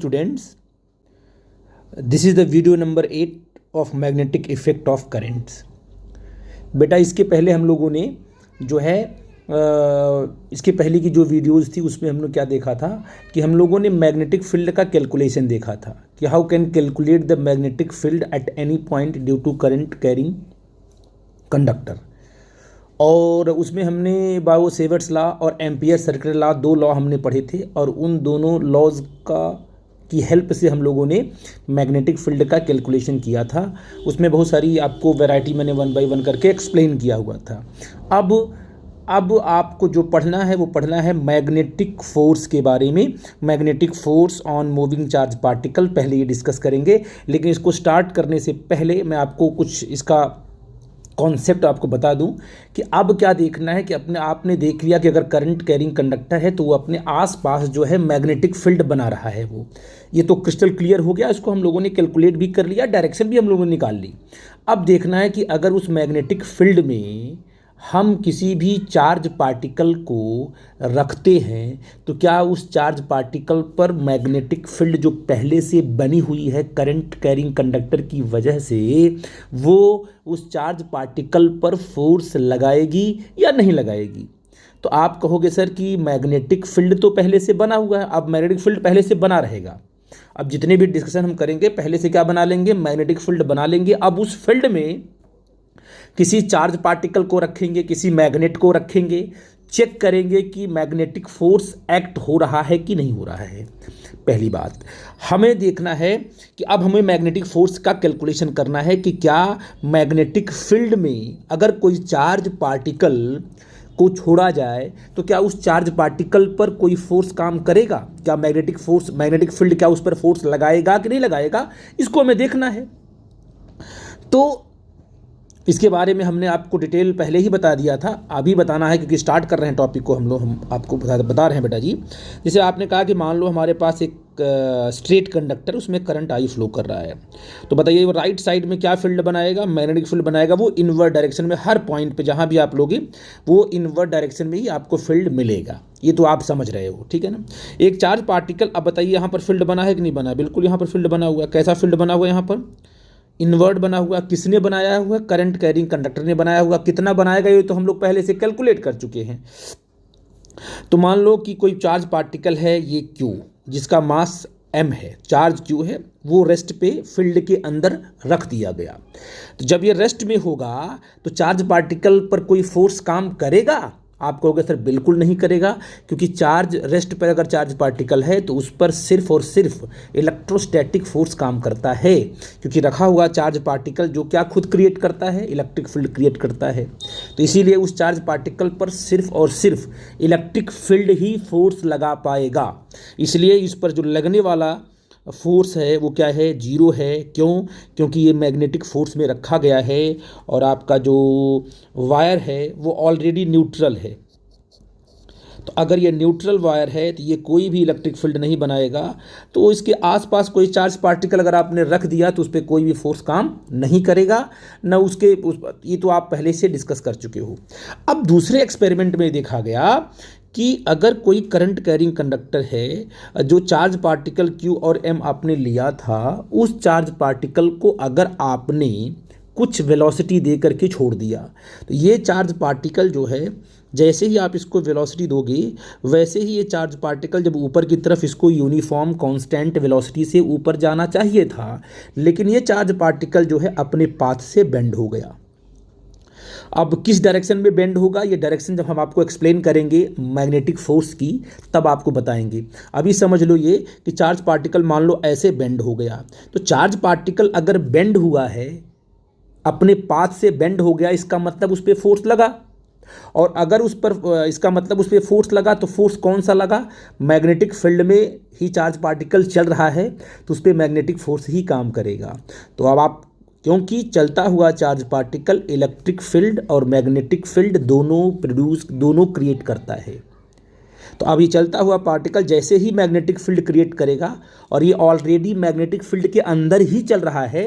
students, this is the video number 8 of magnetic effect of currents. बेटा इसके पहले हम लोगों ने जो है इसके पहले की जो वीडियोस थी उसमें हमने क्या देखा था कि हम लोगों ने मैग्नेटिक फील्ड का कैलकुलेशन देखा था कि how can calculate the magnetic field at any point due to current carrying conductor. और उसमें हमने बायो-सेवर्ट्स लॉ और एम्पियर सर्किट लॉ, दो लॉ हमने पढ़े थे और उन दोनों लॉज की हेल्प से हम लोगों ने मैग्नेटिक फील्ड का कैलकुलेशन किया था। उसमें बहुत सारी आपको वैरायटी मैंने 1 बाय 1 करके एक्सप्लेन किया हुआ था। अब आपको जो पढ़ना है वो पढ़ना है मैग्नेटिक फोर्स के बारे में। Magnetic force on moving charge particle पहले ये डिस्कस करेंगे, लेकिन इसको स्टार्ट करने से पहले मैं आपको कुछ इसका कॉन्सेप्ट आपको बता दूं कि अब क्या देखना है कि आपने देख लिया कि अगर करंट कैरिंग कंडक्टर है तो वो अपने आसपास जो है मैग्नेटिक फील्ड बना रहा है। वो ये तो क्रिस्टल क्लियर हो गया, इसको हम लोगों ने कैलकुलेट भी कर लिया, डायरेक्शन भी हम लोगों ने निकाल ली। अब देखना है कि अगर उस मैग्नेटिक फील्ड में हम किसी भी चार्ज पार्टिकल को रखते हैं तो क्या उस चार्ज पार्टिकल पर मैग्नेटिक फील्ड जो पहले से बनी हुई है करंट कैरिंग कंडक्टर की वजह से वो उस चार्ज पार्टिकल पर फोर्स लगाएगी या नहीं लगाएगी। तो आप कहोगे सर कि मैग्नेटिक फील्ड तो पहले से बना हुआ है, अब मैग्नेटिक फील्ड पहले से बना रहेगा। अब जितने भी डिस्कशन हम करेंगे पहले से क्या बना लेंगे, मैग्नेटिक फील्ड बना लेंगे। अब उस फील्ड में किसी चार्ज पार्टिकल को रखेंगे, किसी मैग्नेट को रखेंगे, चेक करेंगे कि मैग्नेटिक फोर्स एक्ट हो रहा है कि नहीं हो रहा है। पहली बात हमें देखना है कि अब हमें मैग्नेटिक फोर्स का कैलकुलेशन करना है कि क्या मैग्नेटिक फील्ड में अगर कोई चार्ज पार्टिकल को छोड़ा जाए तो क्या उस चार्ज पार्टिकल पर कोई फोर्स काम करेगा, क्या मैग्नेटिक फील्ड क्या उस पर फोर्स लगाएगा कि नहीं लगाएगा, इसको हमें देखना है। तो इसके बारे में हमने आपको डिटेल पहले ही बता दिया था, अभी बताना है क्योंकि स्टार्ट कर रहे हैं टॉपिक को हम आपको बता रहे हैं बेटा जी। जैसे आपने कहा कि मान लो हमारे पास एक स्ट्रेट कंडक्टर, उसमें करंट आई फ्लो कर रहा है, तो बताइए वो राइट साइड में क्या फील्ड बनाएगा, मैग्नेटिक फील्ड बनाएगा। वो इनवर्ट डायरेक्शन में हर पॉइंट पे जहाँ भी आप लोगे वो इनवर्ट डायरेक्शन में ही आपको फील्ड मिलेगा। ये तो आप समझ रहे हो, ठीक है ना। एक चार्ज पार्टिकल, अब बताइए यहाँ पर फील्ड बना है कि नहीं बना, बिल्कुल यहाँ पर फील्ड बना हुआ है। कैसा फील्ड बना हुआ है, यहाँ पर इनवर्ट बना हुआ। किसने बनाया हुआ, करंट कैरिंग कंडक्टर ने बनाया हुआ। कितना बनाएगा ये तो हम लोग पहले से कैलकुलेट कर चुके हैं। तो मान लो कि कोई चार्ज पार्टिकल है ये Q, जिसका मास m है, चार्ज Q है, वो रेस्ट पे फील्ड के अंदर रख दिया गया। तो जब ये रेस्ट में होगा तो चार्ज पार्टिकल पर कोई फोर्स काम करेगा? आप कहोगे सर बिल्कुल नहीं करेगा, क्योंकि चार्ज रेस्ट पर अगर चार्ज पार्टिकल है तो उस पर सिर्फ और सिर्फ इलेक्ट्रोस्टैटिक फोर्स काम करता है, क्योंकि रखा हुआ चार्ज पार्टिकल जो क्या खुद क्रिएट करता है, इलेक्ट्रिक फील्ड क्रिएट करता है। तो इसीलिए उस चार्ज पार्टिकल पर सिर्फ और सिर्फ इलेक्ट्रिक फील्ड ही फोर्स लगा पाएगा। इसलिए इस पर जो लगने वाला फोर्स है वो क्या है, 0 है। क्यों? क्योंकि ये मैग्नेटिक फोर्स में रखा गया है और आपका जो वायर है वो ऑलरेडी न्यूट्रल है। तो अगर ये न्यूट्रल वायर है तो ये कोई भी इलेक्ट्रिक फील्ड नहीं बनाएगा। तो इसके आसपास कोई चार्ज पार्टिकल अगर आपने रख दिया तो उस पर कोई भी फोर्स काम नहीं करेगा, न ये तो आप पहले से डिस्कस कर चुके हो। अब दूसरे एक्सपेरिमेंट में देखा गया कि अगर कोई करंट कैरिंग कंडक्टर है, जो चार्ज पार्टिकल Q और M आपने लिया था, उस चार्ज पार्टिकल को अगर आपने कुछ वेलोसिटी दे करके छोड़ दिया तो ये चार्ज पार्टिकल जो है, जैसे ही आप इसको वेलोसिटी दोगे वैसे ही ये चार्ज पार्टिकल जब ऊपर की तरफ, इसको यूनिफॉर्म कांस्टेंट वेलोसिटी से ऊपर जाना चाहिए था, लेकिन ये चार्ज पार्टिकल जो है अपने पाथ से बेंड हो गया। अब किस डायरेक्शन में बेंड होगा, ये डायरेक्शन जब हम आपको एक्सप्लेन करेंगे मैग्नेटिक फोर्स की तब आपको बताएंगे। अभी समझ लो ये कि चार्ज पार्टिकल मान लो ऐसे बेंड हो गया, तो चार्ज पार्टिकल अगर बेंड हुआ है, अपने पाथ से बेंड हो गया, इसका मतलब उस पर फोर्स लगा। और अगर इसका मतलब उस पर फोर्स लगा तो फोर्स कौन सा लगा, मैग्नेटिक फील्ड में ही चार्ज पार्टिकल चल रहा है तो उस पर मैग्नेटिक फोर्स ही काम करेगा। तो अब आप, क्योंकि चलता हुआ चार्ज पार्टिकल इलेक्ट्रिक फील्ड और मैग्नेटिक फील्ड दोनों क्रिएट करता है, तो अब ये चलता हुआ पार्टिकल जैसे ही मैग्नेटिक फील्ड क्रिएट करेगा, और ये ऑलरेडी मैग्नेटिक फील्ड के अंदर ही चल रहा है,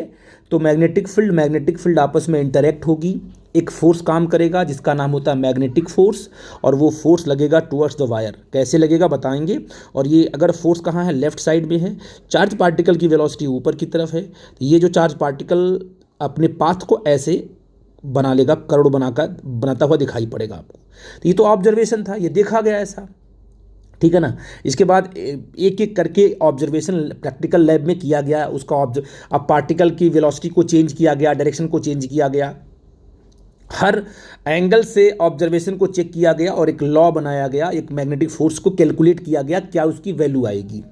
तो मैग्नेटिक फील्ड आपस में इंटरैक्ट होगी, एक फोर्स काम करेगा जिसका नाम होता है मैग्नेटिक फोर्स, और वो फोर्स लगेगा टुवर्ड्स द वायर। कैसे लगेगा बताएंगे। और ये अगर फोर्स कहाँ है, लेफ्ट साइड में है, चार्ज पार्टिकल की वेलोसिटी ऊपर की तरफ है, तो ये जो चार्ज पार्टिकल अपने पाथ को ऐसे बना लेगा, करोड़ बनाता हुआ दिखाई पड़ेगा आपको। तो ये तो ऑब्जर्वेशन था, ये देखा गया ऐसा, ठीक है ना। इसके बाद एक एक करके ऑब्जर्वेशन प्रैक्टिकल लैब में किया गया, उसका अब पार्टिकल की वेलोसिटी को चेंज किया गया, डायरेक्शन को चेंज किया गया, हर एंगल से ऑब्जर्वेशन को चेक किया गया, और एक लॉ बनाया गया, एक मैग्नेटिक फोर्स को कैलकुलेट किया गया, क्या उसकी वैल्यू आएगी।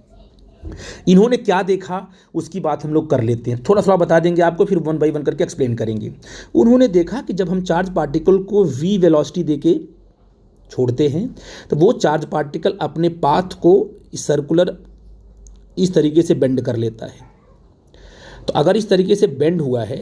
इन्होंने क्या देखा उसकी बात हम लोग कर लेते हैं, थोड़ा थोड़ा बता देंगे आपको, फिर वन बाई वन करके एक्सप्लेन करेंगे। उन्होंने देखा कि जब हम चार्ज पार्टिकल को v वेलोसिटी देके छोड़ते हैं, तो वो चार्ज पार्टिकल अपने पाथ को सर्कुलर इस तरीके से बेंड कर लेता है। तो अगर इस तरीके से बेंड हुआ है,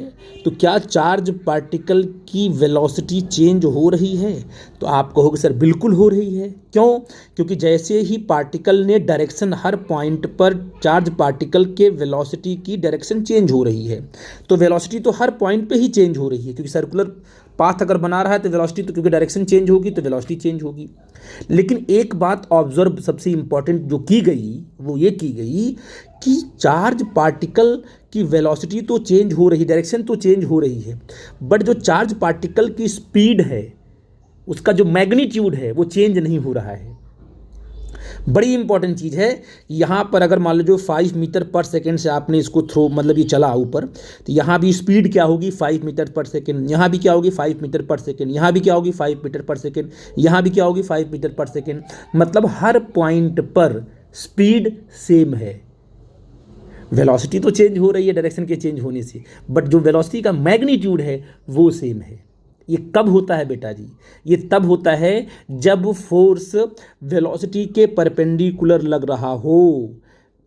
तो क्या चार्ज पार्टिकल की वेलोसिटी चेंज हो रही है? तो आप कहोगे सर बिल्कुल हो रही है। क्यों? क्योंकि जैसे ही पार्टिकल ने डायरेक्शन, हर पॉइंट पर चार्ज पार्टिकल के वेलोसिटी की डायरेक्शन चेंज हो रही है, तो वेलोसिटी तो हर पॉइंट पे ही चेंज हो रही है, क्योंकि सर्कुलर पाथ अगर बना रहा है तो वेलोसिटी, तो क्योंकि डायरेक्शन चेंज होगी तो वेलोसिटी चेंज होगी। लेकिन एक बात ऑब्जर्व सबसे इंपॉर्टेंट जो की गई, वो ये की गई कि चार्ज पार्टिकल की वेलोसिटी तो चेंज हो रही, डायरेक्शन तो चेंज हो रही है, बट जो चार्ज पार्टिकल की स्पीड है, उसका जो मैग्नीट्यूड है, वो चेंज नहीं हो रहा है। बड़ी इंपॉर्टेंट चीज़ है। यहाँ पर अगर मान लो जो 5 मीटर पर सेकेंड से आपने इसको थ्रो, मतलब ये चला ऊपर, तो यहाँ भी स्पीड क्या होगी 5 मीटर पर सेकेंड, यहाँ भी क्या होगी 5 मीटर पर सेकेंड, यहाँ भी क्या होगी 5 मीटर पर सेकेंड, यहाँ भी क्या होगी 5 मीटर पर सेकेंड। मतलब हर पॉइंट पर स्पीड सेम है, वेलोसिटी तो चेंज हो रही है डायरेक्शन के चेंज होने से, बट जो वेलोसिटी का मैग्नीट्यूड है वो सेम है। ये कब होता है बेटा जी? ये तब होता है जब फोर्स वेलोसिटी के परपेंडिकुलर लग रहा हो।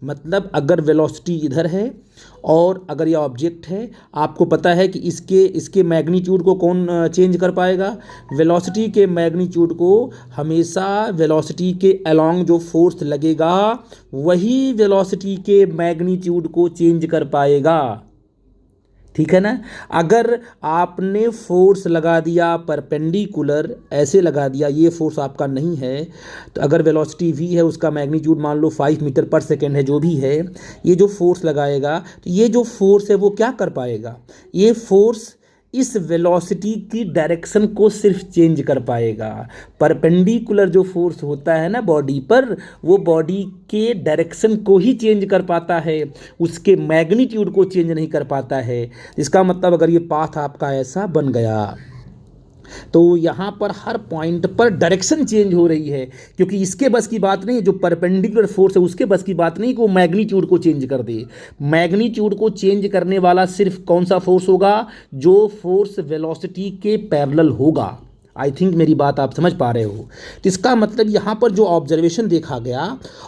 मतलब अगर वेलोसिटी इधर है और अगर ये ऑब्जेक्ट है, आपको पता है कि इसके मैग्नीट्यूड को कौन चेंज कर पाएगा? वेलोसिटी के मैग्नीट्यूड को हमेशा वेलोसिटी के अलोंग जो फोर्स लगेगा वही वेलोसिटी के मैग्नीट्यूड को चेंज कर पाएगा, ठीक है ना। अगर आपने फोर्स लगा दिया परपेंडिकुलर, ऐसे लगा दिया, ये फोर्स आपका नहीं है, तो अगर वेलोसिटी v है, उसका मैग्नीट्यूड मान लो 5 मीटर पर सेकेंड है, जो भी है, ये जो फोर्स लगाएगा, तो ये जो फोर्स है वो क्या कर पाएगा? ये फोर्स इस वेलोसिटी की डायरेक्शन को सिर्फ चेंज कर पाएगा। परपेंडिकुलर जो फोर्स होता है ना बॉडी पर, वो बॉडी के डायरेक्शन को ही चेंज कर पाता है, उसके मैग्नीट्यूड को चेंज नहीं कर पाता है। इसका मतलब अगर ये पाथ आपका ऐसा बन गया, तो यहाँ पर हर पॉइंट पर डायरेक्शन चेंज हो रही है, क्योंकि इसके बस की बात नहीं, जो परपेंडिकुलर फोर्स है उसके बस की बात नहीं कि वो मैग्नीट्यूड को चेंज कर दे। मैग्नीट्यूड को चेंज करने वाला सिर्फ कौन सा फोर्स होगा? जो फोर्स वेलोसिटी के पैरेलल होगा। आई थिंक मेरी बात आप समझ पा रहे हो। तो इसका मतलब यहाँ पर जो ऑब्जर्वेशन देखा गया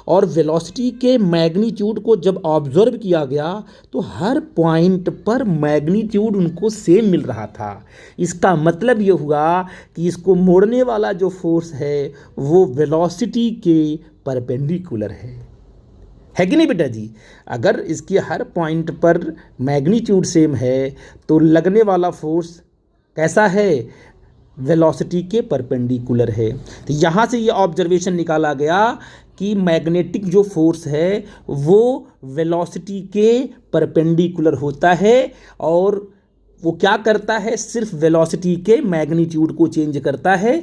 और वेलोसिटी के मैग्नीट्यूड को जब ऑब्जर्व किया गया, तो हर पॉइंट पर मैग्नीट्यूड उनको सेम मिल रहा था। इसका मतलब ये हुआ कि इसको मोड़ने वाला जो फोर्स है वो वेलोसिटी के परपेंडिकुलर है कि नहीं बेटा जी? अगर इसके हर पॉइंट पर मैग्नीट्यूड सेम है, तो लगने वाला फोर्स कैसा है? वेलोसिटी के परपेंडिकुलर है। तो यहाँ से ये ऑब्जर्वेशन निकाला गया कि मैग्नेटिक जो फोर्स है वो वेलोसिटी के परपेंडिकुलर होता है, और वो क्या करता है? सिर्फ वेलोसिटी के मैग्नीट्यूड को चेंज करता है।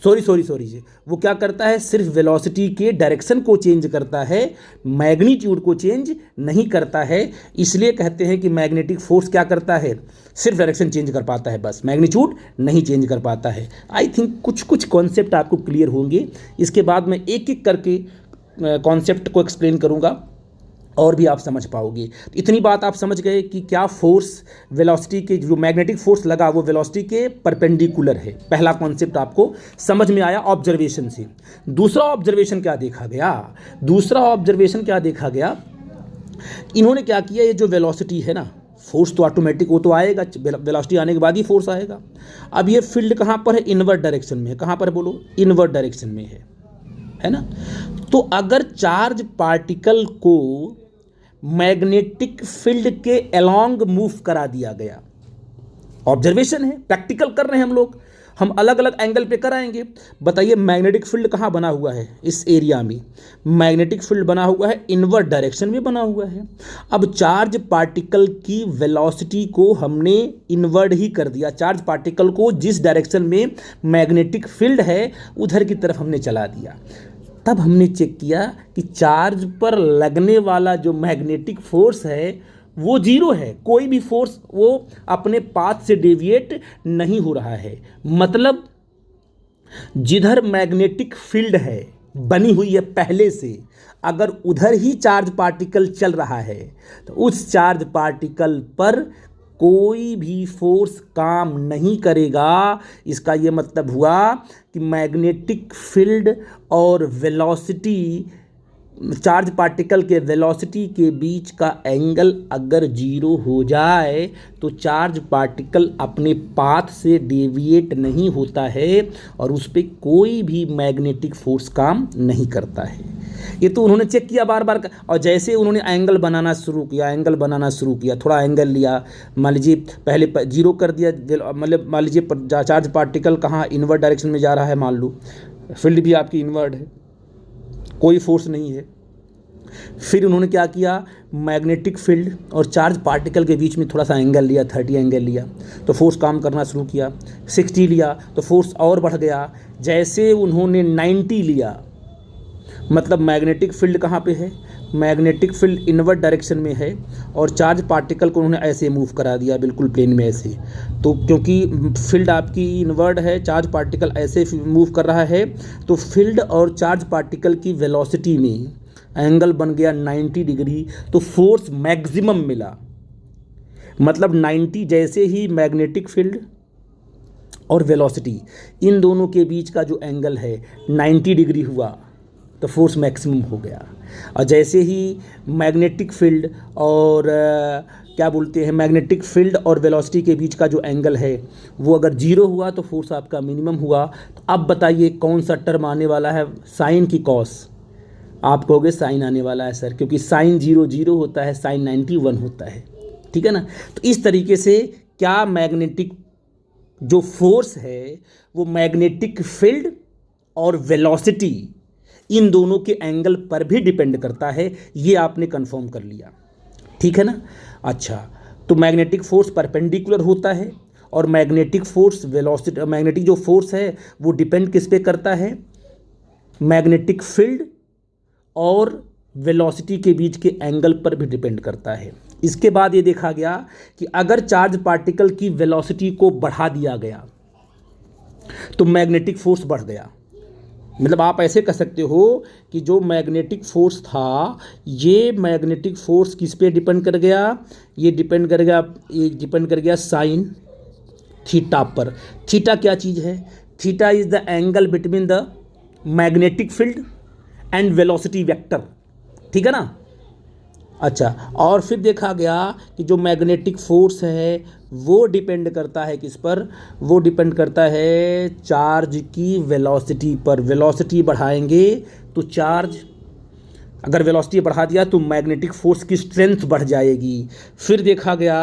सॉरी, वो क्या करता है? सिर्फ वेलोसिटी के डायरेक्शन को चेंज करता है, मैग्नीट्यूड को चेंज नहीं करता है। इसलिए कहते हैं कि मैग्नेटिक फोर्स क्या करता है? सिर्फ डायरेक्शन चेंज कर पाता है, बस मैग्नीट्यूड नहीं चेंज कर पाता है। आई थिंक कुछ कॉन्सेप्ट आपको क्लियर होंगे। इसके बाद मैं एक एक करके कॉन्सेप्ट को एक्सप्लेन करूँगा और भी आप समझ पाओगे। इतनी बात आप समझ गए कि क्या फोर्स वेलोसिटी के, जो मैग्नेटिक फोर्स लगा वो वेलोसिटी के परपेंडिकुलर है। पहला कॉन्सेप्ट आपको समझ में आया ऑब्जर्वेशन से। दूसरा ऑब्जर्वेशन क्या देखा गया? इन्होंने क्या किया, ये जो वेलोसिटी है ना, फोर्स तो ऑटोमेटिक वो तो आएगा, वेलोसिटी आने के बाद ही फोर्स आएगा। अब ये फील्ड कहाँ पर है? इनवर्ड डायरेक्शन में है। कहाँ पर बोलो? इनवर्ड डायरेक्शन में है। है ना। तो अगर चार्ज पार्टिकल को मैग्नेटिक फील्ड के अलोंग मूव करा दिया गया, ऑब्जर्वेशन है, प्रैक्टिकल कर रहे हैं हम लोग, हम अलग अलग एंगल पे कराएंगे। बताइए मैग्नेटिक फील्ड कहाँ बना हुआ है, इस एरिया में मैग्नेटिक फील्ड बना हुआ है, इनवर्ट डायरेक्शन में बना हुआ है। अब चार्ज पार्टिकल की वेलोसिटी को हमने इनवर्ट ही कर दिया, चार्ज पार्टिकल को जिस डायरेक्शन में मैग्नेटिक फील्ड है उधर की तरफ हमने चला दिया। तब हमने चेक किया कि चार्ज पर लगने वाला जो मैग्नेटिक फोर्स है वो जीरो है, कोई भी फोर्स वो अपने पाथ से डेविएट नहीं हो रहा है। मतलब जिधर मैग्नेटिक फील्ड है बनी हुई है पहले से, अगर उधर ही चार्ज पार्टिकल चल रहा है तो उस चार्ज पार्टिकल पर कोई भी फोर्स काम नहीं करेगा। इसका ये मतलब हुआ कि मैग्नेटिक फील्ड और वेलोसिटी, चार्ज पार्टिकल के वेलोसिटी के बीच का एंगल अगर जीरो हो जाए तो चार्ज पार्टिकल अपने पाथ से डेविएट नहीं होता है और उस पर कोई भी मैग्नेटिक फोर्स काम नहीं करता है। ये तो उन्होंने चेक किया बार बार, और जैसे उन्होंने एंगल बनाना शुरू किया, थोड़ा एंगल लिया, मान लीजिए पहले जीरो कर दिया, मतलब मान लीजिए चार्ज पार्टिकल कहाँ इनवर्ट डायरेक्शन में जा रहा है, मान लो फील्ड भी आपकी इनवर्ट है, कोई फोर्स नहीं है। फिर उन्होंने क्या किया, मैग्नेटिक फील्ड और चार्ज पार्टिकल के बीच में थोड़ा सा एंगल लिया, 30 एंगल लिया तो फोर्स काम करना शुरू किया। 60 लिया तो फोर्स और बढ़ गया। जैसे उन्होंने 90 लिया, मतलब मैग्नेटिक फील्ड कहाँ पे है, मैग्नेटिक फील्ड इनवर्ट डायरेक्शन में है और चार्ज पार्टिकल को उन्होंने ऐसे मूव करा दिया, बिल्कुल प्लेन में ऐसे। तो क्योंकि फील्ड आपकी इनवर्ट है, चार्ज पार्टिकल ऐसे मूव कर रहा है, तो फील्ड और चार्ज पार्टिकल की वेलोसिटी में एंगल बन गया 90 डिग्री, तो फोर्स मैक्सिमम मिला। मतलब 90, जैसे ही मैग्नेटिक फील्ड और वेलोसिटी इन दोनों के बीच का जो एंगल है 90 डिग्री हुआ तो फोर्स मैक्सिमम हो गया। और जैसे ही मैग्नेटिक फील्ड और क्या बोलते हैं, मैग्नेटिक फील्ड और वेलोसिटी के बीच का जो एंगल है वो अगर जीरो हुआ तो फोर्स आपका मिनिमम हुआ। तो अब बताइए कौन सा टर्म आने वाला है, साइन की कॉस? आप कहोगे साइन आने वाला है सर, क्योंकि साइन 0 होता है, साइन 90 1 होता है, ठीक है ना। तो इस तरीके से क्या मैग्नेटिक जो फोर्स है वो मैग्नेटिक फील्ड और वेलोसिटी इन दोनों के एंगल पर भी डिपेंड करता है, ये आपने कंफर्म कर लिया, ठीक है ना। अच्छा, तो मैग्नेटिक फोर्स परपेंडिकुलर होता है और मैग्नेटिक फोर्स वेलोसिटी, मैग्नेटिक जो फोर्स है वो डिपेंड किस पे करता है, मैग्नेटिक फील्ड और वेलोसिटी के बीच के एंगल पर भी डिपेंड करता है। इसके बाद ये देखा गया कि अगर चार्ज पार्टिकल की वेलोसिटी को बढ़ा दिया गया तो मैग्नेटिक फोर्स बढ़ गया। मतलब आप ऐसे कह सकते हो कि जो मैग्नेटिक फोर्स था, ये मैग्नेटिक फोर्स किस पे डिपेंड कर गया, ये डिपेंड कर गया साइन थीटा पर। थीटा क्या चीज़ है? Theta is the angle between the magnetic field and velocity vector, ठीक है ना। अच्छा, और फिर देखा गया कि जो मैग्नेटिक फोर्स है वो डिपेंड करता है किस पर, वो डिपेंड करता है चार्ज की वेलोसिटी पर। वेलोसिटी बढ़ाएंगे तो चार्ज, अगर वेलोसिटी बढ़ा दिया तो मैग्नेटिक फोर्स की स्ट्रेंथ बढ़ जाएगी। फिर देखा गया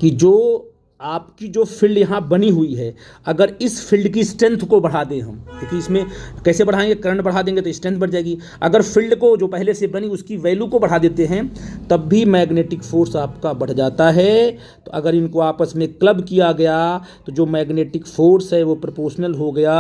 कि जो आपकी जो फील्ड यहाँ बनी हुई है, अगर इस फील्ड की स्ट्रेंथ को बढ़ा दें हम, क्योंकि इसमें कैसे बढ़ाएंगे, करंट बढ़ा देंगे तो स्ट्रेंथ बढ़ जाएगी। अगर फील्ड को जो पहले से बनी उसकी वैल्यू को बढ़ा देते हैं तब भी मैग्नेटिक फोर्स आपका बढ़ जाता है। तो अगर इनको आपस में क्लब किया गया तो जो मैग्नेटिक फोर्स है वो प्रोपोर्शनल हो गया।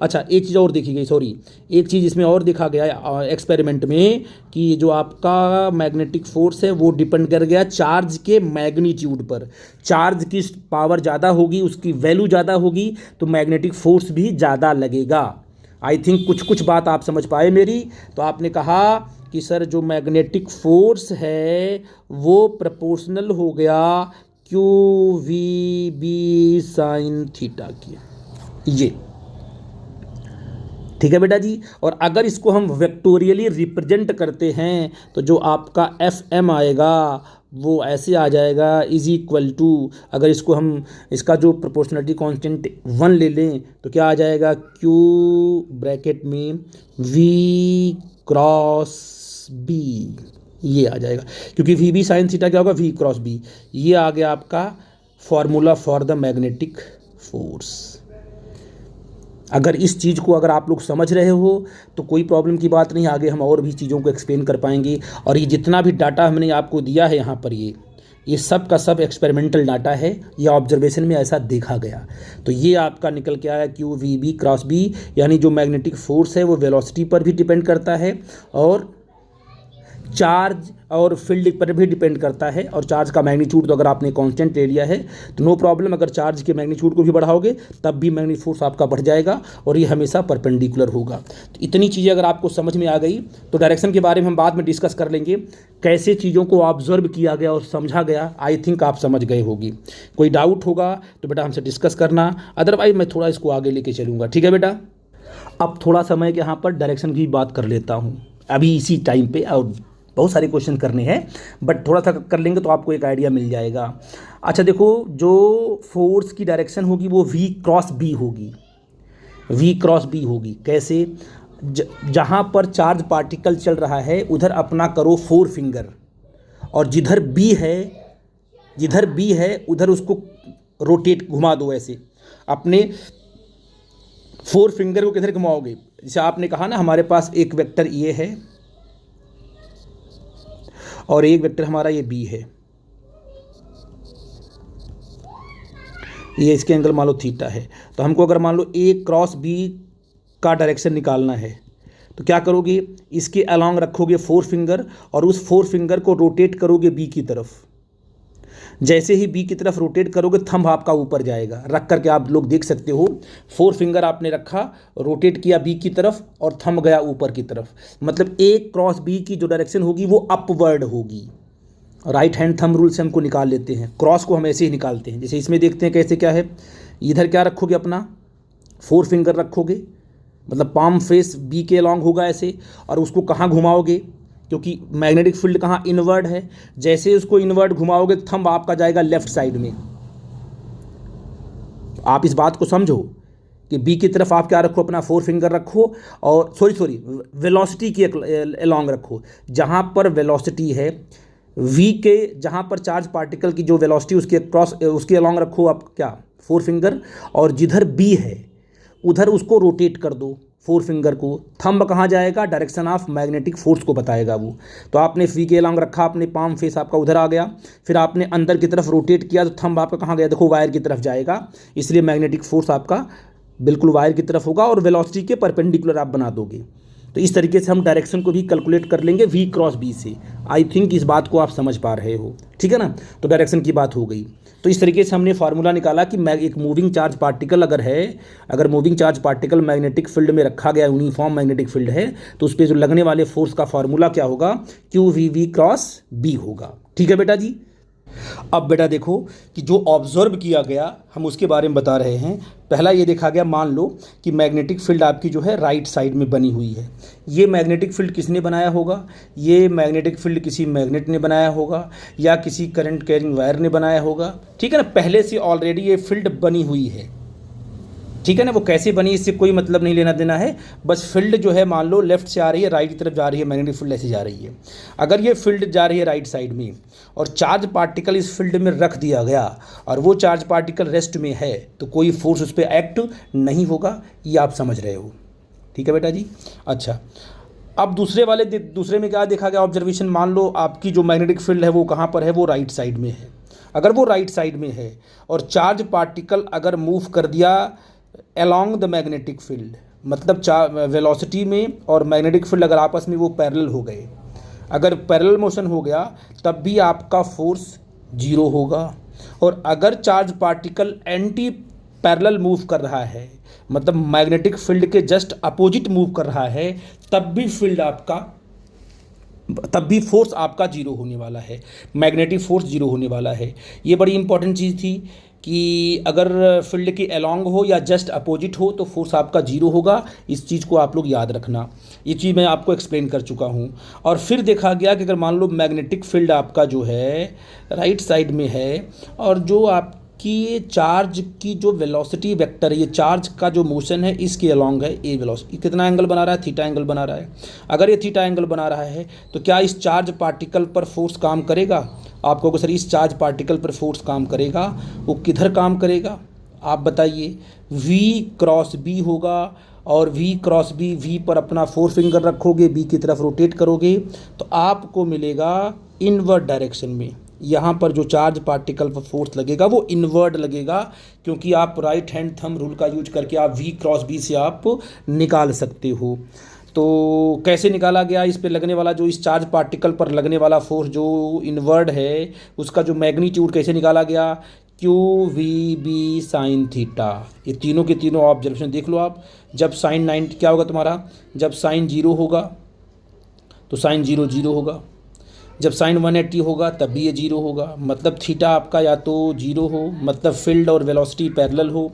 अच्छा, एक चीज़ और देखी गई, सॉरी, एक चीज़ इसमें और देखा गया एक्सपेरिमेंट में कि जो आपका मैग्नेटिक फोर्स है वो डिपेंड कर गया चार्ज के मैग्नीट्यूड पर। चार्ज की पावर ज़्यादा होगी, उसकी वैल्यू ज़्यादा होगी तो मैग्नेटिक फोर्स भी ज़्यादा लगेगा। आई थिंक कुछ बात आप समझ पाए मेरी। तो आपने कहा कि सर जो मैग्नेटिक फोर्स है वो प्रोपोर्शनल हो गया q v B sine theta की। ये ठीक है बेटा जी। और अगर इसको हम वेक्टोरियली रिप्रेजेंट करते हैं तो जो आपका एफ एम आएगा वो ऐसे आ जाएगा, इज इक्वल टू, अगर इसको हम इसका जो प्रोपोर्शनलिटी कांस्टेंट 1 ले लें तो क्या आ जाएगा, क्यू ब्रैकेट में वी क्रॉस बी, ये आ जाएगा। क्योंकि वी बी साइन थीटा क्या होगा, वी क्रॉस बी। ये आ गया आपका formula for the magnetic force. अगर इस चीज़ को अगर आप लोग समझ रहे हो तो कोई प्रॉब्लम की बात नहीं, आगे हम और भी चीज़ों को एक्सप्लेन कर पाएंगे। और ये जितना भी डाटा हमने आपको दिया है यहाँ पर, ये सब का सब एक्सपेरिमेंटल डाटा है, या ऑब्जर्वेशन में ऐसा देखा गया। तो ये आपका निकल के आया q v B cross B, यानी जो मैग्नेटिक फोर्स है वो वेलोसिटी पर भी डिपेंड करता है और चार्ज और फील्ड पर भी डिपेंड करता है। और चार्ज का मैग्नीट्यूड तो अगर आपने कांस्टेंट ले लिया है तो नो प्रॉब्लम, अगर चार्ज के मैग्नीट्यूड को भी बढ़ाओगे तब भी मैग्नेटिक फोर्स आपका बढ़ जाएगा और ये हमेशा परपेंडिकुलर होगा। तो इतनी चीज़ें अगर आपको समझ में आ गई तो डायरेक्शन के बारे में हम बाद में डिस्कस कर लेंगे, कैसे चीज़ों को ऑब्जर्व किया गया और समझा गया। आई थिंक आप समझ गए होगी। कोई डाउट होगा तो बेटा हमसे डिस्कस करना, अदरवाइज मैं थोड़ा इसको आगे लेके चलूँगा। ठीक है बेटा। अब थोड़ा समय के यहाँ पर डायरेक्शन की बात कर लेता हूँ अभी इसी टाइम पे, और बहुत सारे क्वेश्चन करने हैं बट थोड़ा सा कर लेंगे तो आपको एक आइडिया मिल जाएगा। अच्छा देखो, जो फोर्स की डायरेक्शन होगी वो वी क्रॉस बी होगी। वी क्रॉस बी होगी कैसे, जहाँ पर चार्ज पार्टिकल चल रहा है उधर अपना करो 4 फिंगर, और जिधर बी है उधर उसको रोटेट घुमा दो। ऐसे अपने 4 फिंगर को किधर घुमाओगे, जैसे आपने कहा ना हमारे पास एक वेक्टर ये है और एक वेक्टर हमारा ये बी है, ये इसके एंगल मान लो थीटा है। तो हमको अगर मान लो ए क्रॉस बी का डायरेक्शन निकालना है तो क्या करोगे, इसके अलॉन्ग रखोगे 4 फिंगर और उस 4 फिंगर को रोटेट करोगे बी की तरफ। जैसे ही बी की तरफ रोटेट करोगे थंब आपका ऊपर जाएगा, रख करके आप लोग देख सकते हो 4 फिंगर आपने रखा, रोटेट किया बी की तरफ और थंब गया ऊपर की तरफ। मतलब ए क्रॉस बी की जो डायरेक्शन होगी वो अपवर्ड होगी। राइट हैंड थंब रूल से हमको निकाल लेते हैं, क्रॉस को हम ऐसे ही निकालते हैं। जैसे इसमें देखते हैं कैसे क्या है, इधर क्या रखोगे, अपना 4 फिंगर रखोगे, मतलब पाम फेस बी के अलॉन्ग होगा ऐसे, और उसको कहाँ घुमाओगे, क्योंकि मैग्नेटिक फील्ड कहाँ, इनवर्ड है। जैसे उसको इनवर्ड घुमाओगे थंब आपका जाएगा लेफ्ट साइड में। आप इस बात को समझो कि बी की तरफ आप क्या रखो, अपना 4 फिंगर रखो और सॉरी वेलोसिटी के अलॉन्ग रखो। जहाँ पर वेलोसिटी है वी के, जहाँ पर चार्ज पार्टिकल की जो वेलोसिटी उसके क्रॉस उसके अलॉन्ग रखो आप क्या 4 फिंगर, और जिधर बी है उधर उसको रोटेट कर दो 4 फिंगर को। थंब कहाँ जाएगा, डायरेक्शन ऑफ मैग्नेटिक फोर्स को बताएगा वो। तो आपने वी के अलॉन्ग रखा, अपने पाम फेस आपका उधर आ गया, फिर आपने अंदर की तरफ रोटेट किया तो थंब आपका कहाँ गया, देखो वायर की तरफ जाएगा। इसलिए मैग्नेटिक फोर्स आपका बिल्कुल वायर की तरफ होगा और वेलोसिटी के परपेंडिकुलर आप बना दोगे। तो इस तरीके से हम डायरेक्शन को भी कैलकुलेट कर लेंगे वी क्रॉस बी से। आई थिंक इस बात को आप समझ पा रहे हो, ठीक है ना। तो डायरेक्शन की बात हो गई। तो इस तरीके से हमने फार्मूला निकाला कि एक मूविंग चार्ज पार्टिकल अगर moving charge particle magnetic field में रखा गया, यूनिफॉर्म मैग्नेटिक फील्ड है, तो उस पर जो लगने वाले फोर्स का फार्मूला क्या होगा, q v v cross B होगा। ठीक है बेटा जी। अब बेटा देखो कि जो ऑब्जर्व किया गया हम उसके बारे में बता रहे हैं। पहला ये देखा गया, मान लो कि मैग्नेटिक फील्ड आपकी जो है राइट साइड में बनी हुई है। ये मैग्नेटिक फील्ड किसने बनाया होगा, ये मैग्नेटिक फील्ड किसी मैग्नेट ने बनाया होगा या किसी करंट कैरिंग वायर ने बनाया होगा। ठीक है ना, पहले से ऑलरेडी ये फील्ड बनी हुई है। ठीक है ना, वो कैसे बनी इससे कोई मतलब नहीं लेना देना है। बस फील्ड जो है मान लो लेफ्ट से आ रही है, राइट की तरफ जा रही है, मैग्नेटिक फील्ड ऐसे जा रही है। अगर ये फील्ड जा रही है राइट साइड में और चार्ज पार्टिकल इस फील्ड में रख दिया गया और वो चार्ज पार्टिकल रेस्ट में है, तो कोई फोर्स उस पर एक्ट नहीं होगा। ये आप समझ रहे हो, ठीक है बेटा जी। अच्छा, अब दूसरे में क्या देखा गया ऑब्जर्वेशन, मान लो आपकी जो मैग्नेटिक फील्ड है वो कहाँ पर है, वो राइट साइड में है। अगर वो राइट साइड में है और चार्ज पार्टिकल अगर मूव कर दिया along द मैग्नेटिक फील्ड, मतलब वेलोसिटी में और मैग्नेटिक फील्ड अगर आपस में वो पैरेलल हो गए, अगर पैरेलल मोशन हो गया तब भी आपका फोर्स 0 होगा। और अगर charge particle anti parallel move कर रहा है, मतलब मैग्नेटिक फील्ड के जस्ट अपोजिट मूव कर रहा है, तब भी फोर्स आपका 0 होने वाला है, मैग्नेटिक फोर्स 0 होने वाला है। ये बड़ी इंपॉर्टेंट चीज़ थी कि अगर फील्ड के अलोंग हो या जस्ट अपोजिट हो तो फोर्स आपका जीरो होगा। इस चीज़ को आप लोग याद रखना, ये चीज़ मैं आपको एक्सप्लेन कर चुका हूँ। और फिर देखा गया कि अगर मान लो मैग्नेटिक फील्ड आपका जो है राइट साइड में है और जो आपकी ये चार्ज की जो वेलोसिटी वेक्टर है, ये चार्ज का जो मोशन है इसके अलोंग है ए वेलोसिटी, कितना एंगल बना रहा है, थीटा एंगल बना रहा है। अगर ये थीटा एंगल बना रहा है तो क्या इस चार्ज पार्टिकल पर फोर्स काम करेगा? आप कहोगे सर इस चार्ज पार्टिकल पर फोर्स काम करेगा, वो किधर काम करेगा आप बताइए? V क्रॉस B होगा और V क्रॉस B, V पर अपना 4 फिंगर रखोगे, B की तरफ रोटेट करोगे तो आपको मिलेगा इनवर्ड डायरेक्शन में। यहाँ पर जो चार्ज पार्टिकल पर फोर्स लगेगा वो इनवर्ड लगेगा, क्योंकि आप राइट हैंड थंब रूल का यूज करके आप V क्रॉस B से आप निकाल सकते हो। तो कैसे निकाला गया? इस पे लगने वाला जो इस चार्ज पार्टिकल पर लगने वाला फोर्स जो इनवर्ड है उसका जो मैग्नीट्यूड कैसे निकाला गया? Q v B sine theta. ये तीनों के तीनों ऑब्जर्वेशन देख लो आप। जब साइन 90 क्या होगा तुम्हारा? जब साइन 0 होगा तो साइन 0 0 होगा, जब साइन 180 होगा तब भी ये 0 होगा। मतलब थीटा आपका या तो 0 हो, मतलब फील्ड और वेलोसिटी पैरेलल हो,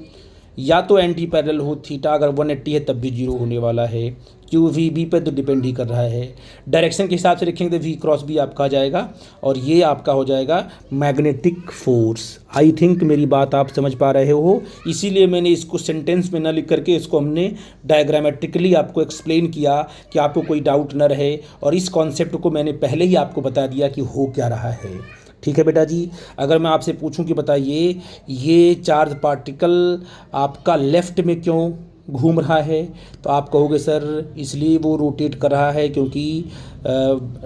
या तो एंटी पैरेलल हो। थीटा अगर 180 है तब भी 0 होने वाला है। क्यू वी बी पे तो डिपेंड ही कर रहा है। डायरेक्शन के हिसाब से लिखेंगे तो V क्रॉस B आपका आ जाएगा और ये आपका हो जाएगा मैग्नेटिक फोर्स। आई थिंक मेरी बात आप समझ पा रहे हो, इसीलिए मैंने इसको सेंटेंस में न लिख करके इसको हमने डायग्रामेटिकली आपको एक्सप्लेन किया कि आपको कोई डाउट न रहे। और इस कॉन्सेप्ट को मैंने पहले ही आपको बता दिया कि हो क्या रहा है। ठीक है बेटा जी। अगर मैं आपसे पूछूं कि बताइए ये चार्ज पार्टिकल आपका लेफ़्ट में क्यों घूम रहा है, तो आप कहोगे सर इसलिए वो रोटेट कर रहा है क्योंकि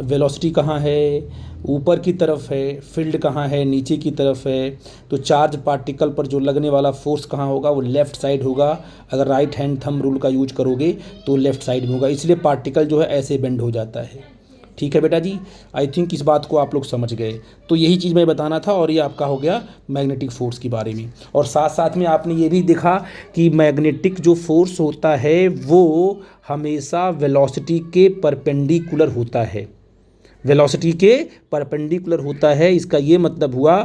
वेलोसिटी कहाँ है? ऊपर की तरफ है। फील्ड कहाँ है? नीचे की तरफ है। तो चार्ज पार्टिकल पर जो लगने वाला फोर्स कहाँ होगा? वो लेफ़्ट साइड होगा। अगर राइट हैंड थंब रूल का यूज करोगे तो लेफ़्ट साइड में होगा, इसलिए पार्टिकल जो है ऐसे बेंड हो जाता है। ठीक है बेटा जी, आई थिंक इस बात को आप लोग समझ गए। तो यही चीज़ मैं बताना था और ये आपका हो गया मैग्नेटिक फोर्स के बारे में। और साथ साथ में आपने ये भी देखा कि मैग्नेटिक जो फोर्स होता है वो हमेशा वेलोसिटी के परपेंडिकुलर होता है। वेलोसिटी के परपेंडिकुलर होता है, इसका ये मतलब हुआ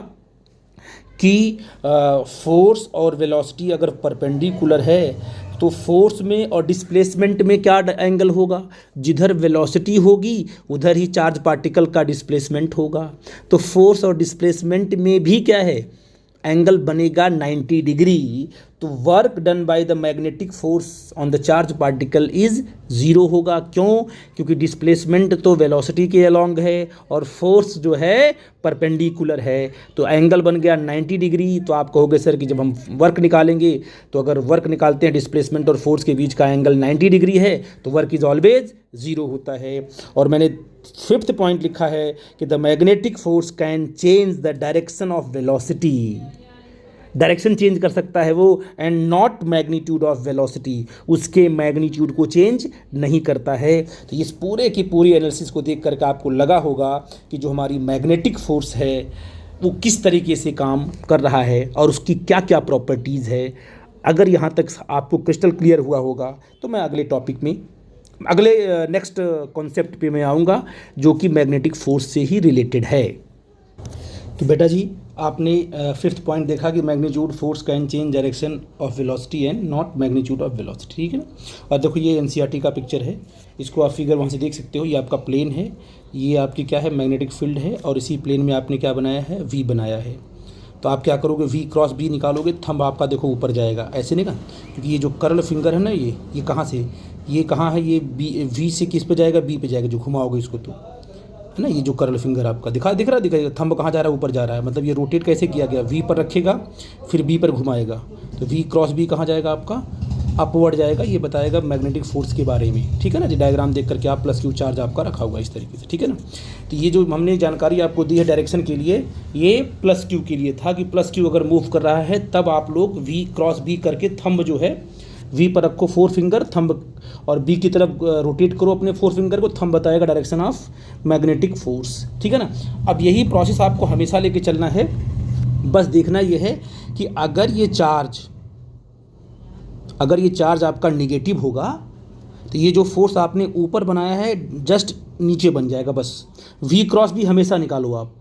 कि फोर्स और वेलोसिटी अगर परपेंडिकुलर है तो फोर्स में और डिस्प्लेसमेंट में क्या एंगल होगा? जिधर वेलोसिटी होगी उधर ही चार्ज पार्टिकल का डिस्प्लेसमेंट होगा। तो फोर्स और डिस्प्लेसमेंट में भी क्या है? एंगल बनेगा 90 डिग्री। तो work done by the magnetic force on the charge particle is 0 होगा। क्यों? क्योंकि डिस्प्लेसमेंट तो वेलोसिटी के अलोंग है और फोर्स जो है परपेंडिकुलर है। तो एंगल बन गया 90 डिग्री। तो आप कहोगे सर कि जब हम वर्क निकालेंगे तो अगर वर्क निकालते हैं डिस्प्लेसमेंट और फोर्स के बीच का एंगल 90 डिग्री है तो वर्क इज ऑलवेज 0 होता है। और मैंने 5th पॉइंट लिखा है कि the magnetic force can change the direction of velocity. Direction change कर सकता है वो, and not magnitude of velocity, उसके मैग्नीट्यूड को चेंज नहीं करता है। तो इस पूरे की पूरी एनालिसिस को देख करके आपको लगा होगा कि जो हमारी मैग्नेटिक फोर्स है वो किस तरीके से काम कर रहा है और उसकी क्या क्या प्रॉपर्टीज़ है। अगर यहाँ तक आपको क्रिस्टल क्लियर हुआ होगा तो मैं अगले टॉपिक में अगले नेक्स्ट कॉन्सेप्ट पे मैं आऊँगा जो कि मैग्नेटिक फोर्स से ही रिलेटेड है। तो बेटा जी आपने 5th पॉइंट देखा कि magnitude force can change direction of velocity and not magnitude of velocity. ठीक है ना। और देखो ये एनसीईआरटी का पिक्चर है, इसको आप फिगर वहाँ से देख सकते हो। ये आपका प्लेन है, ये आपकी क्या है? मैग्नेटिक फील्ड है और इसी प्लेन में आपने क्या बनाया है? वी बनाया है। तो आप क्या करोगे? V क्रॉस B निकालोगे, थंब आपका देखो ऊपर जाएगा, ऐसे नहीं ना, क्योंकि ये जो कर्ल फिंगर है ना ये कहाँ से, ये कहाँ है? ये V से किस पे जाएगा? B पे जाएगा, जो घुमाओगे इसको तो, है ना। ये जो कर्ल फिंगर आपका दिख रहा थंब कहाँ जा रहा है? ऊपर जा रहा है। मतलब ये रोटेट कैसे किया गया? V पर रखेगा फिर B पर घुमाएगा, तो V क्रॉस B कहाँ जाएगा? आपका अपवर्ड जाएगा। ये बताएगा मैग्नेटिक फोर्स के बारे में। ठीक है ना जी। डायग्राम देख करके आप +Q चार्ज आपका रखा हुआ इस तरीके से। ठीक है ना। तो ये जो हमने जानकारी आपको दी है डायरेक्शन के लिए, ये +Q के लिए था कि +Q अगर मूव कर रहा है तब आप लोग V क्रॉस B करके थंब जो है V पर रखो 4 फिंगर, थंब और B की तरफ रोटेट करो अपने 4 फिंगर को, थंब बताएगा डायरेक्शन ऑफ मैग्नेटिक फोर्स। ठीक है ना। अब यही प्रोसेस आपको हमेशा लेके चलना है। बस देखना ये है कि अगर ये चार्ज आपका निगेटिव होगा तो ये जो फोर्स आपने ऊपर बनाया है जस्ट नीचे बन जाएगा। बस V क्रॉस B हमेशा निकालो आप।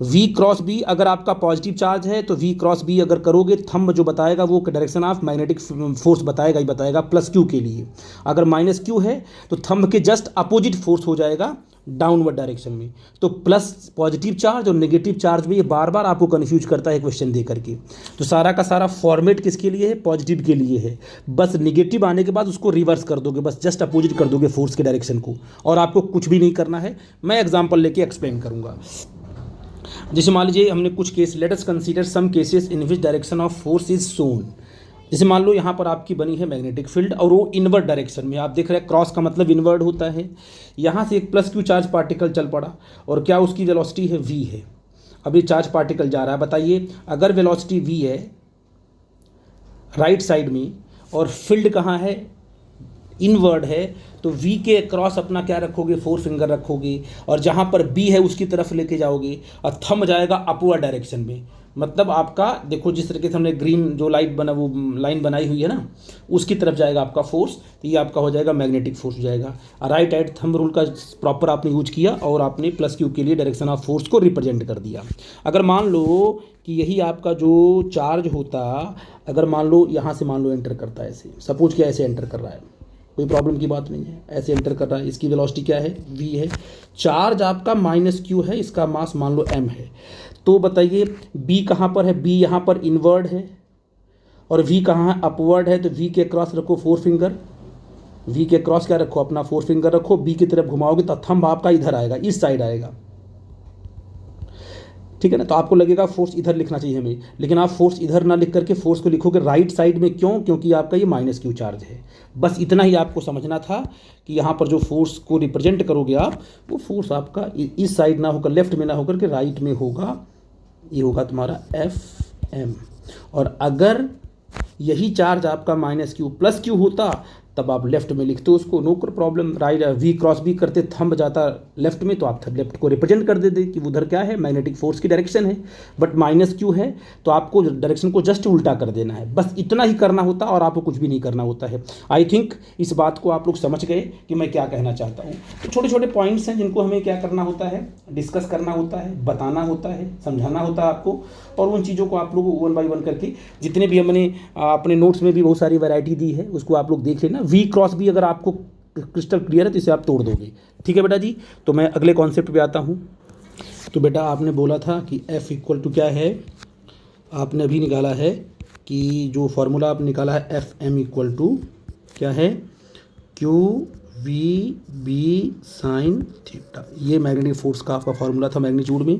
वी क्रॉस बी अगर आपका पॉजिटिव चार्ज है तो वी क्रॉस बी अगर करोगे, थंब जो बताएगा वो डायरेक्शन ऑफ मैग्नेटिक फोर्स बताएगा ही बताएगा प्लस क्यू के लिए। अगर माइनस क्यू है तो थंब के जस्ट अपोजिट फोर्स हो जाएगा डाउनवर्ड डायरेक्शन में। तो प्लस पॉजिटिव चार्ज और नेगेटिव चार्ज में ये बार बार आपको कन्फ्यूज करता है क्वेश्चन दे करके। तो सारा का सारा फॉर्मेट किसके लिए है? पॉजिटिव के लिए है। बस नेगेटिव आने के बाद उसको रिवर्स कर दोगे, बस जस्ट अपोजिट कर दोगे फोर्स के डायरेक्शन को, और आपको कुछ भी नहीं करना है। मैं एग्जाम्पल लेके एक्सप्लेन करूँगा। जैसे मान लीजिए हमने कुछ case, let us consider some cases in which direction of force is shown. जैसे मान लो यहाँ पर आपकी बनी है मैग्नेटिक फील्ड और वो इनवर्ड डायरेक्शन में, आप देख रहे हैं क्रॉस का मतलब इनवर्ड होता है। यहाँ से एक प्लस क्यू चार्ज पार्टिकल चल पड़ा और क्या उसकी वेलोसिटी है? v है। अब ये चार्ज पार्टिकल जा रहा है, बताइए अगर वेलोसिटी v है राइट साइड में और फील्ड कहाँ है? इनवर्ड है, तो v के क्रॉस अपना क्या रखोगे? 4 फिंगर रखोगे, और जहाँ पर b है उसकी तरफ लेके जाओगे और थंब जाएगा अपवर्ड डायरेक्शन में। मतलब आपका देखो जिस तरीके से हमने ग्रीन जो लाइट बना वो लाइन बनाई हुई है ना, उसकी तरफ जाएगा आपका फोर्स, तो ये आपका हो जाएगा मैग्नेटिक फोर्स हो जाएगा। राइट हैंड थंब रूल का प्रॉपर आपने यूज किया और आपने प्लस क्यू के लिए डायरेक्शन ऑफ फोर्स को रिप्रेजेंट कर दिया। अगर मान लो कि यही आपका जो चार्ज होता, अगर मान लो यहाँ से मान लो एंटर करता है ऐसे, सपोज क्या ऐसे एंटर कर रहा है, कोई प्रॉब्लम की बात नहीं है, ऐसे एंटर कर रहा है, इसकी वेलोसिटी क्या है? v है। चार्ज आपका माइनस क्यू है, इसका मास मान लो m है। तो बताइए b कहाँ पर है? b यहाँ पर इनवर्ड है और v कहाँ है? अपवर्ड है। तो v के क्रॉस रखो 4 फिंगर, v के क्रॉस क्या रखो? अपना 4 फिंगर रखो, b की तरफ घुमाओगे तो थंब आपका इधर आएगा, इस साइड आएगा, ठीक है ना। तो आपको लगेगा फोर्स इधर लिखना चाहिए हमें, लेकिन आप फोर्स इधर ना लिख करके फोर्स को लिखोगे राइट साइड में। क्यों? क्योंकि आपका ये माइनस क्यू चार्ज है। बस इतना ही आपको समझना था कि यहाँ पर जो फोर्स को रिप्रेजेंट करोगे आप, वो फोर्स आपका इस साइड ना होकर, लेफ्ट में ना होकर के राइट में होगा। ये होगा तुम्हारा Fm। और अगर यही चार्ज आपका माइनस क्यू प्लस क्यू होता तब आप लेफ्ट में लिखते हो उसको, no problem. Right v cross भी करते, थंब जाता लेफ्ट में, तो आप लेफ्ट को रिप्रेजेंट कर देते कि उधर क्या है? मैग्नेटिक फोर्स की डायरेक्शन है। बट माइनस क्यू है तो आपको डायरेक्शन को जस्ट उल्टा कर देना है, बस इतना ही करना होता और आपको कुछ भी नहीं करना होता है। आई थिंक इस बात को आप लोग समझ गए कि मैं क्या कहना चाहता हूँ। तो छोटे छोटे पॉइंट्स हैं जिनको हमें क्या करना होता है? डिस्कस करना होता है, बताना होता है, समझाना होता है आपको, और उन चीज़ों को आप लोग 1 बाय 1 करके, जितने भी हमने अपने नोट्स में भी बहुत सारी वैरायटी दी है उसको आप लोग देख लेना। वी क्रॉस भी अगर आपको क्रिस्टल क्लियर है तो इसे आप तोड़ दोगे, ठीक है बेटा जी। तो मैं अगले कॉन्सेप्ट पे आता हूँ। तो बेटा आपने बोला था कि F इक्वल टू क्या है? आपने अभी निकाला है कि जो फॉर्मूला आपने निकाला है Fm इक्वल टू क्या है? Q v B sine theta. ये मैग्नेटिक फोर्स का आपका फॉर्मूला था मैग्नीट्यूड में।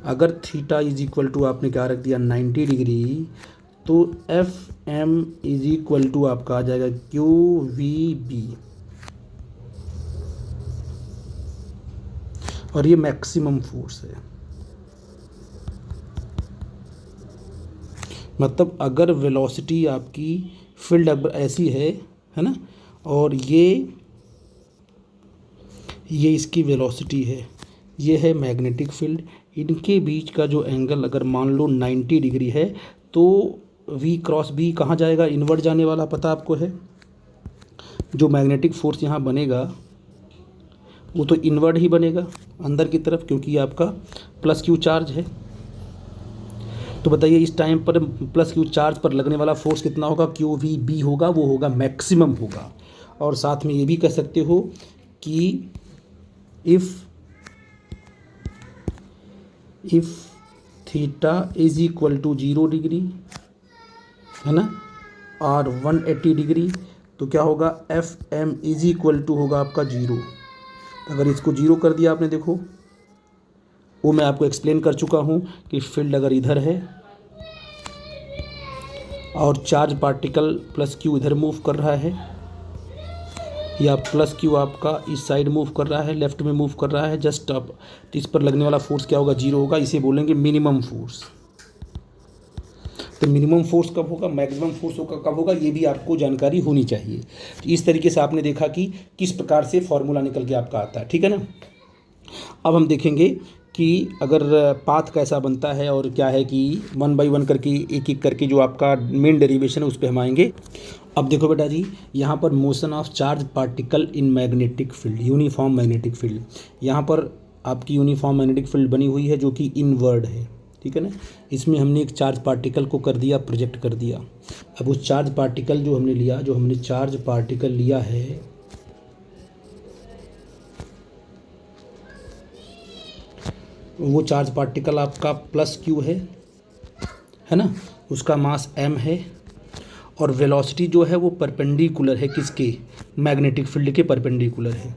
अगर थीटा इज इक्वल टू आपने क्या रख दिया? 90 डिग्री, तो Fm इज इक्वल टू आपका आ जाएगा क्यू वी बी, और ये मैक्सिमम फोर्स है। मतलब अगर वेलोसिटी आपकी फील्ड अब ऐसी है ना, और ये इसकी वेलोसिटी है, ये है मैग्नेटिक फील्ड, इनके बीच का जो एंगल अगर मान लो 90 डिग्री है, तो v क्रॉस b कहाँ जाएगा? इनवर्ड जाने वाला, पता आपको है। जो मैग्नेटिक फोर्स यहाँ बनेगा वो तो इनवर्ड ही बनेगा अंदर की तरफ, क्योंकि आपका प्लस क्यू चार्ज है। तो बताइए इस टाइम पर प्लस क्यू चार्ज पर लगने वाला फोर्स कितना होगा? क्यू वी बी होगा, वो होगा मैक्सिमम होगा। और साथ में ये भी कह सकते हो कि if theta is equal to 0 degree है ना, और 180 डिग्री, तो क्या होगा? Fm इज इक्वल टू होगा आपका 0। अगर इसको 0 कर दिया आपने, देखो वो मैं आपको एक्सप्लेन कर चुका हूँ कि फील्ड अगर इधर है और चार्ज पार्टिकल प्लस क्यू इधर मूव कर रहा है, या प्लस क्यू आपका इस साइड मूव कर रहा है, लेफ्ट में मूव कर रहा है जस्ट अब, तो इस पर लगने वाला फोर्स क्या होगा? 0 होगा। इसे बोलेंगे मिनिमम फोर्स। तो मिनिमम फोर्स कब होगा, मैक्सिमम फोर्स होगा कब होगा, ये भी आपको जानकारी होनी चाहिए। तो इस तरीके से आपने देखा कि किस प्रकार से फॉर्मूला निकल के आपका आता है, ठीक है ना। अब हम देखेंगे कि अगर पाथ कैसा बनता है और क्या है कि 1 बाय 1 करके एक एक करके जो आपका मेन डेरिवेशन है उस पर हम आएंगे। अब देखो बेटा जी, यहाँ पर motion of charge particle in magnetic field, uniform magnetic field, यहाँ पर आपकी यूनिफॉर्म मैग्नेटिक फील्ड बनी हुई है जो कि इनवर्ड है, ठीक है ना। इसमें हमने एक चार्ज पार्टिकल को कर दिया, प्रोजेक्ट कर दिया। अब उस चार्ज पार्टिकल जो हमने चार्ज पार्टिकल लिया है, वो चार्ज पार्टिकल आपका प्लस क्यू है ना, उसका मास m है, और वेलोसिटी जो है वो परपेंडिकुलर है किसके, मैग्नेटिक फील्ड के परपेंडिकुलर है।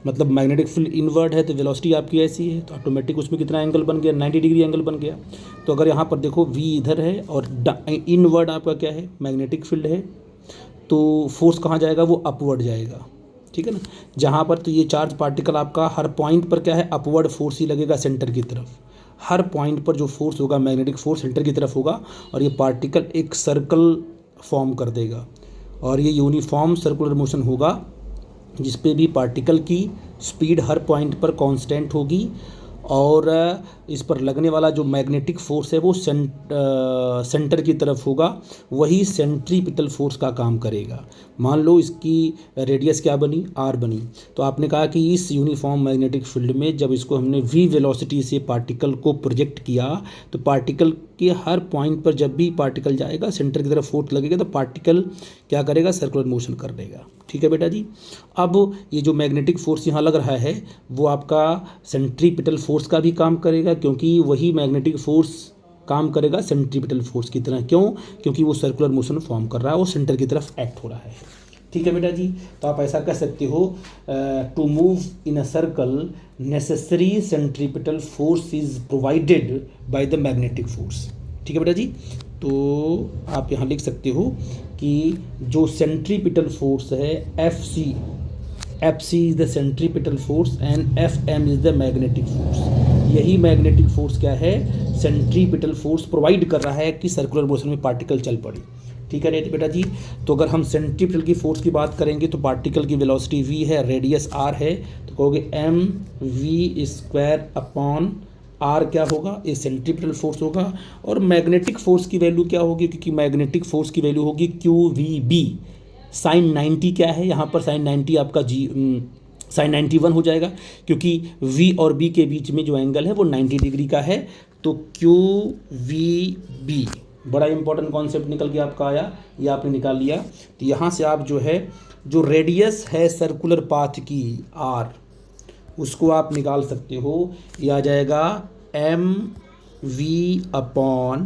मतलब मैग्नेटिक फील्ड इनवर्ड है तो वेलोसिटी आपकी ऐसी है, तो ऑटोमेटिक उसमें कितना एंगल बन गया, 90 डिग्री एंगल बन गया। तो अगर यहाँ पर देखो v इधर है और इनवर्ड आपका क्या है, मैग्नेटिक फील्ड है, तो फोर्स कहाँ जाएगा, वो अपवर्ड जाएगा, ठीक है ना। जहाँ पर तो ये चार्ज पार्टिकल आपका हर पॉइंट पर क्या है, अपवर्ड फोर्स ही लगेगा सेंटर की तरफ। हर पॉइंट पर जो फोर्स होगा मैग्नेटिक फोर्स सेंटर की तरफ होगा, और ये पार्टिकल एक सर्कल फॉर्म कर देगा, और ये यूनिफॉर्म सर्कुलर मोशन होगा, जिस पे भी पार्टिकल की स्पीड हर पॉइंट पर कांस्टेंट होगी, और इस पर लगने वाला जो मैग्नेटिक फोर्स है वो सेंटर की तरफ होगा, वही सेंट्रीपिटल फोर्स का काम करेगा। मान लो इसकी रेडियस क्या बनी, आर बनी, तो आपने कहा कि इस यूनिफॉर्म मैग्नेटिक फील्ड में जब इसको हमने वी वेलोसिटी से पार्टिकल को प्रोजेक्ट किया, तो पार्टिकल के हर पॉइंट पर जब भी पार्टिकल जाएगा सेंटर की तरफ फोर्स लगेगा, तो पार्टिकल क्या करेगा, सर्कुलर मोशन कर देगा, ठीक है बेटा जी। अब ये जो मैग्नेटिक फोर्स यहाँ लग रहा है वो आपका सेंट्रीपिटल फोर्स का भी काम करेगा, क्योंकि वही मैग्नेटिक फोर्स काम करेगा सेंट्रीपिटल फोर्स की तरह। क्यों, क्योंकि वो सर्कुलर मोशन फॉर्म कर रहा है, वो सेंटर की तरफ एक्ट हो रहा है, ठीक है बेटा जी। तो आप ऐसा कह सकते हो, to move in a circle necessary centripetal force is provided by the magnetic force, ठीक है बेटा जी। तो आप यहाँ लिख सकते हो कि जो सेंट्रीपिटल फोर्स है F C is the centripetal force and F M is the magnetic force. यही मैग्नेटिक फोर्स क्या है, सेंट्रीपिटल फोर्स प्रोवाइड कर रहा है कि सर्कुलर मोशन में पार्टिकल चल पड़े, ठीक है बेटा जी। तो अगर हम सेंट्रीपिटल की फोर्स की बात करेंगे तो पार्टिकल की वेलोसिटी v है, रेडियस r है, तो कहोगे m v square upon r क्या होगा, ये सेंट्रीपिटल फोर्स होगा। और मैग्नेटिक फोर्स की वैल्यू क्या होगी, क्योंकि मैग्नेटिक फोर्स की वैल्यू होगी क्यू वी बी। साइन 90 क्या है यहाँ पर, साइन 90 आपका साइन 91 हो जाएगा, क्योंकि v और b के बीच में जो एंगल है वो 90 डिग्री का है। तो क्यू वी बी बड़ा इंपॉर्टेंट कॉन्सेप्ट निकल के आपका आया, ये आपने निकाल लिया। तो यहाँ से आप जो है, जो रेडियस है सर्कुलर पाथ की r, उसको आप निकाल सकते हो, ये आ जाएगा m v upon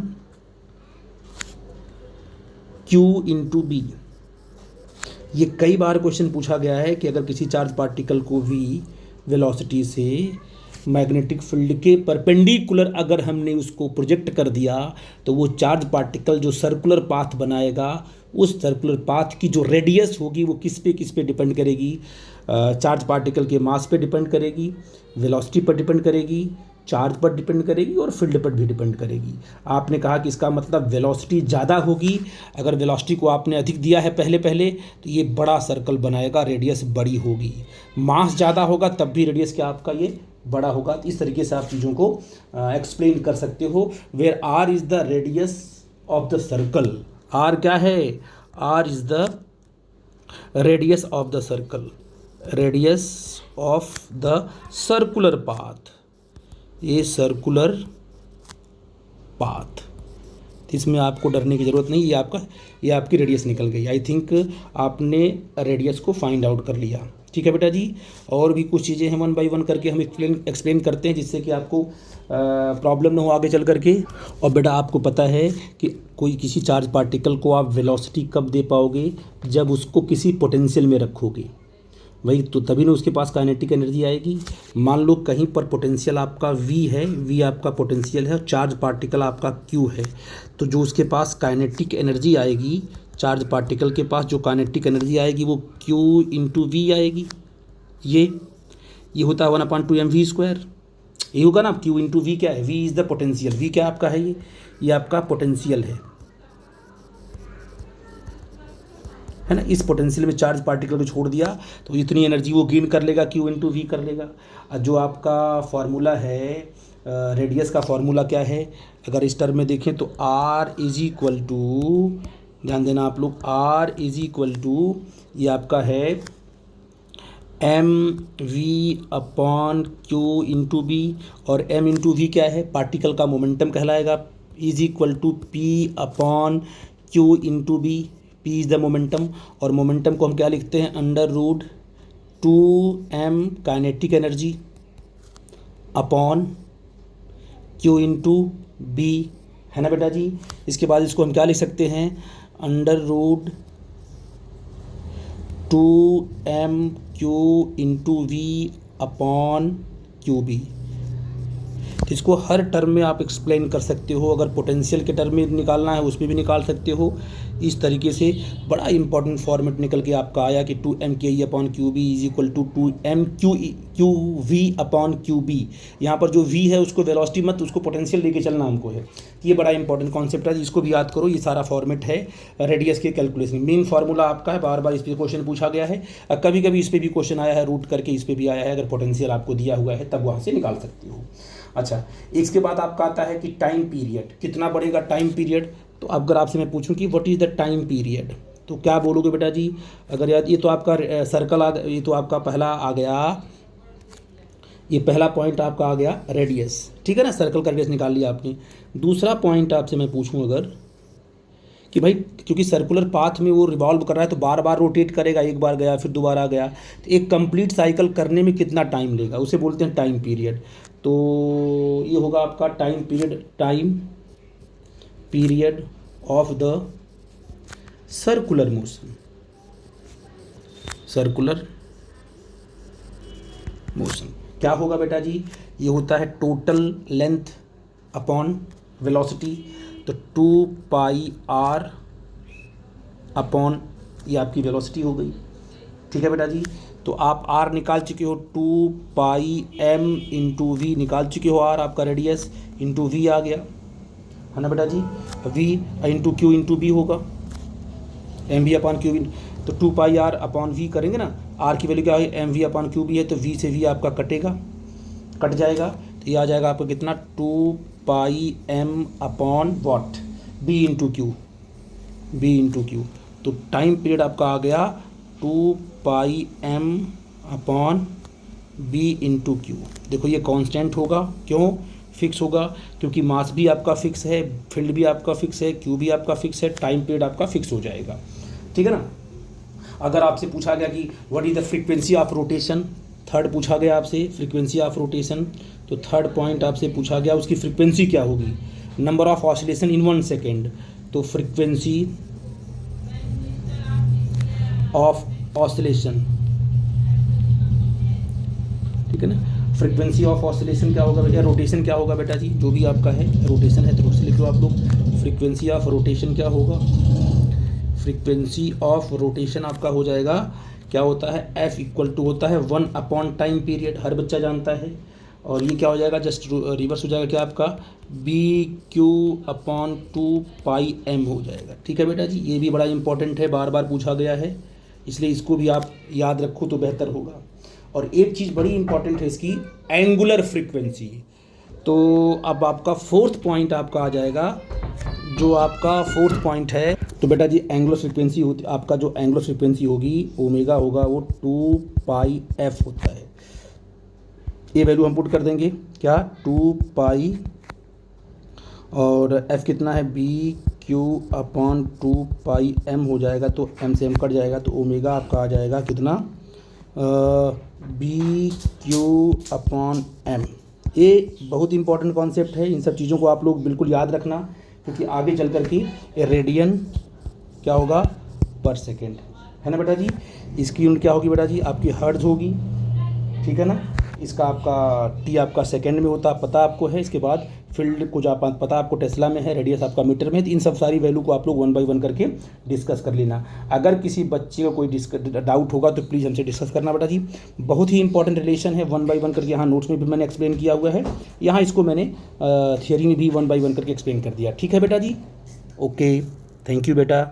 q into B. ये कई बार क्वेश्चन पूछा गया है कि अगर किसी चार्ज पार्टिकल को v वेलोसिटी से मैग्नेटिक फील्ड के परपेंडिकुलर अगर हमने उसको प्रोजेक्ट कर दिया, तो वो चार्ज पार्टिकल जो सर्कुलर पाथ बनाएगा, उस सर्कुलर पाथ की जो रेडियस होगी वो किस पे डिपेंड करेगी, चार्ज पार्टिकल के मास पे डिपेंड करेगी, वेलोसिटी पर डिपेंड करेगी, चार्ज पर डिपेंड करेगी, और फील्ड पर भी डिपेंड करेगी। आपने कहा कि इसका मतलब वेलोसिटी ज़्यादा होगी, अगर वेलोसिटी को आपने अधिक दिया है पहले तो ये बड़ा सर्कल बनाएगा, रेडियस बड़ी होगी। मास ज़्यादा होगा तब भी रेडियस क्या आपका ये बड़ा होगा। तो इस तरीके से आप चीज़ों को एक्सप्लेन कर सकते हो। Where r is the radius of the circle, r क्या है, r is the radius of the circle, radius of the circular path, ये सर्कुलर पाथ। इसमें आपको डरने की ज़रूरत नहीं, ये आपकी रेडियस निकल गई। आई थिंक आपने रेडियस को फाइंड आउट कर लिया, ठीक है बेटा जी। और भी कुछ चीज़ें हैं, वन बाय वन करके हम एक्सप्लेन करते हैं, जिससे कि आपको प्रॉब्लम ना हो आगे चल करके। और बेटा आपको पता है कि किसी चार्ज पार्टिकल को आप वेलोसिटी कब दे पाओगे, जब उसको किसी पोटेंशियल में रखोगे, वही तो तभी ना उसके पास काइनेटिक एनर्जी आएगी। मान लो कहीं पर पोटेंशियल आपका v है, v आपका पोटेंशियल है, और चार्ज पार्टिकल आपका q है, तो जो उसके पास काइनेटिक एनर्जी आएगी, चार्ज पार्टिकल के पास जो काइनेटिक एनर्जी आएगी वो q इंटू वी आएगी। ये होता है 1/2mv², ये होगा ना। q इंटू वी क्या है, v is the potential, v क्या आपका है, ये आपका पोटेंशियल है ना। इस पोटेंशियल में चार्ज पार्टिकल को छोड़ दिया तो इतनी एनर्जी वो गेन कर लेगा, क्यू इंटू वी कर लेगा। जो आपका फार्मूला है, रेडियस का फार्मूला क्या है, अगर इस टर्म में देखें तो आर इज इक्वल टू, ध्यान देना आप लोग, आर इज इक्वल टू, ये आपका है m v upon q into B, और एम इंटू वी क्या है, पार्टिकल का मोमेंटम कहलाएगा, is equal to p upon q into B. P is the momentum, और मोमेंटम को हम क्या लिखते हैं, under root 2m kinetic energy upon q into B, है ना बेटा जी। इसके बाद इसको हम क्या लिख सकते हैं, under root 2m q into v upon q B. इसको हर टर्म में आप एक्सप्लेन कर सकते हो, अगर पोटेंशियल के टर्म में निकालना है उसमें भी निकाल सकते हो। इस तरीके से बड़ा इंपॉर्टेंट फॉर्मेट निकल के आपका आया कि 2m K E upon q B is equal to 2m q v upon q B. यहाँ पर जो v है उसको वेलोसिटी मत, उसको पोटेंशियल लेके चलना हमको है। ये बड़ा इंपॉर्टेंट कॉन्सेप्ट है, इसको भी याद करो। ये सारा फॉर्मेट है रेडियस के कैलकुलेशन, मेन फार्मूला आपका है, बार बार इस पर क्वेश्चन पूछा गया है, कभी कभी इस पर भी क्वेश्चन आया है, रूट करके इस पर भी आया है। अगर पोटेंशियल आपको दिया हुआ है तब वहाँ से निकाल सकते हो। अच्छा, इसके बाद आपका आता है कि टाइम पीरियड कितना बढ़ेगा, टाइम पीरियड। तो अगर आपसे मैं पूछूं कि what is the time period, तो क्या बोलोगे बेटा जी। अगर याद, ये तो आपका सर्कल ये तो आपका पहला आ गया, ये पहला पॉइंट आपका आ गया रेडियस, ठीक है ना, सर्कल का रेडियस निकाल लिया आपने। दूसरा पॉइंट आपसे मैं पूछूं अगर कि भाई क्योंकि सर्कुलर पाथ में वो रिवॉल्व कर रहा है तो बार बार रोटेट करेगा, एक बार गया फिर दोबारा गया, तो एक कंप्लीट साइकिल करने में कितना टाइम लेगा, उसे बोलते हैं टाइम पीरियड। तो ये होगा आपका time period of the circular motion, circular motion क्या होगा बेटा जी, ये होता है टोटल लेंथ अपॉन वेलोसिटी। तो 2 पाई r अपॉन, ये आपकी वेलोसिटी हो गई, ठीक है बेटा जी। तो आप r निकाल चुके हो, 2 पाई m इंटू वी निकाल चुके हो, r आपका रेडियस इंटू वी आ गया, है ना बेटा जी। v into q into B होगा, एम वी अपॉन क्यू, तो 2 पाई r अपॉन वी करेंगे ना, r की वैल्यू क्या है, m v upon q B है, तो v से v आपका कटेगा, कट जाएगा, तो ये आ जाएगा आपका कितना, 2 पाई m upon what, b into Q. तो टाइम पीरियड आपका आ गया 2 पाई m upon b into Q. देखो ये कांस्टेंट होगा, क्यों फिक्स होगा, क्योंकि मास भी आपका फिक्स है, फील्ड भी आपका फिक्स है, क्यू भी आपका फिक्स है, टाइम पीरियड आपका फिक्स हो जाएगा, ठीक है ना। अगर आपसे पूछा गया कि what is the frequency of rotation, third पूछा गया आपसे फ्रीक्वेंसी ऑफ रोटेशन, तो थर्ड पॉइंट आपसे पूछा गया उसकी फ्रीक्वेंसी क्या होगी, number of oscillation in 1 second. तो फ्रीक्वेंसी ऑफ ऑसिलेशन, ठीक है ना, फ्रीक्वेंसी ऑफ ऑसिलेशन क्या होगा बेटा, रोटेशन क्या होगा बेटा जी, जो भी आपका है रोटेशन है तो रोटेशन लिख लो आप लोग। फ्रीक्वेंसी ऑफ रोटेशन क्या होगा, फ्रीक्वेंसी ऑफ रोटेशन आपका हो जाएगा, क्या होता है, F इक्वल टू होता है 1 अपॉन टाइम पीरियड, हर बच्चा जानता है। और ये क्या हो जाएगा, जस्ट रिवर्स हो जाएगा क्या आपका, बी क्यू अपॉन 2 पाई m हो जाएगा, ठीक है बेटा जी। ये भी बड़ा इंपॉर्टेंट है, बार बार पूछा गया है, इसलिए इसको भी आप याद रखो तो बेहतर होगा। और एक चीज़ बड़ी इंपॉर्टेंट है इसकी, एंगुलर फ्रीक्वेंसी। तो अब आपका फोर्थ पॉइंट आपका आ जाएगा, जो आपका फोर्थ पॉइंट है, तो बेटा जी एंगुलर फ्रीक्वेंसी होती, आपका जो एंगुलर फ्रीक्वेंसी होगी ओमेगा होगा वो 2 पाई f होता है। ये वैल्यू हम पुट कर देंगे क्या, 2 पाई, और f कितना है, बी क्यू अपॉन 2 पाई m हो जाएगा, तो m से m कट जाएगा, तो ओमेगा आपका आ जाएगा कितना, बी क्यू अपॉन m। ये बहुत इंपॉर्टेंट कॉन्सेप्ट है, इन सब चीज़ों को आप लोग बिल्कुल याद रखना, क्योंकि आगे चल कर के रेडियन क्या होगा पर सेकेंड, है ना बेटा जी। इसकी यूनिट क्या होगी बेटा जी, आपकी हर्ट्ज होगी, ठीक है ना। इसका आपका टी आपका सेकंड में होता पता आपको है। इसके बाद फील्ड को जो पता आपको टेस्ला में है, रेडियस आपका मीटर में है। तो इन सब सारी वैल्यू को आप लोग 1 बाय 1 करके डिस्कस कर लेना। अगर किसी बच्चे को कोई डाउट होगा तो प्लीज़ हमसे डिस्कस करना बेटा जी। बहुत ही इंपॉर्टेंट रिलेशन है, 1 बाय 1 करके यहाँ नोट्स में भी मैंने एक्सप्लेन किया हुआ है, यहाँ इसको मैंने थियरी में भी 1 बाय 1 करके एक्सप्लेन कर दिया। ठीक है बेटा जी, ओके, थैंक यू बेटा।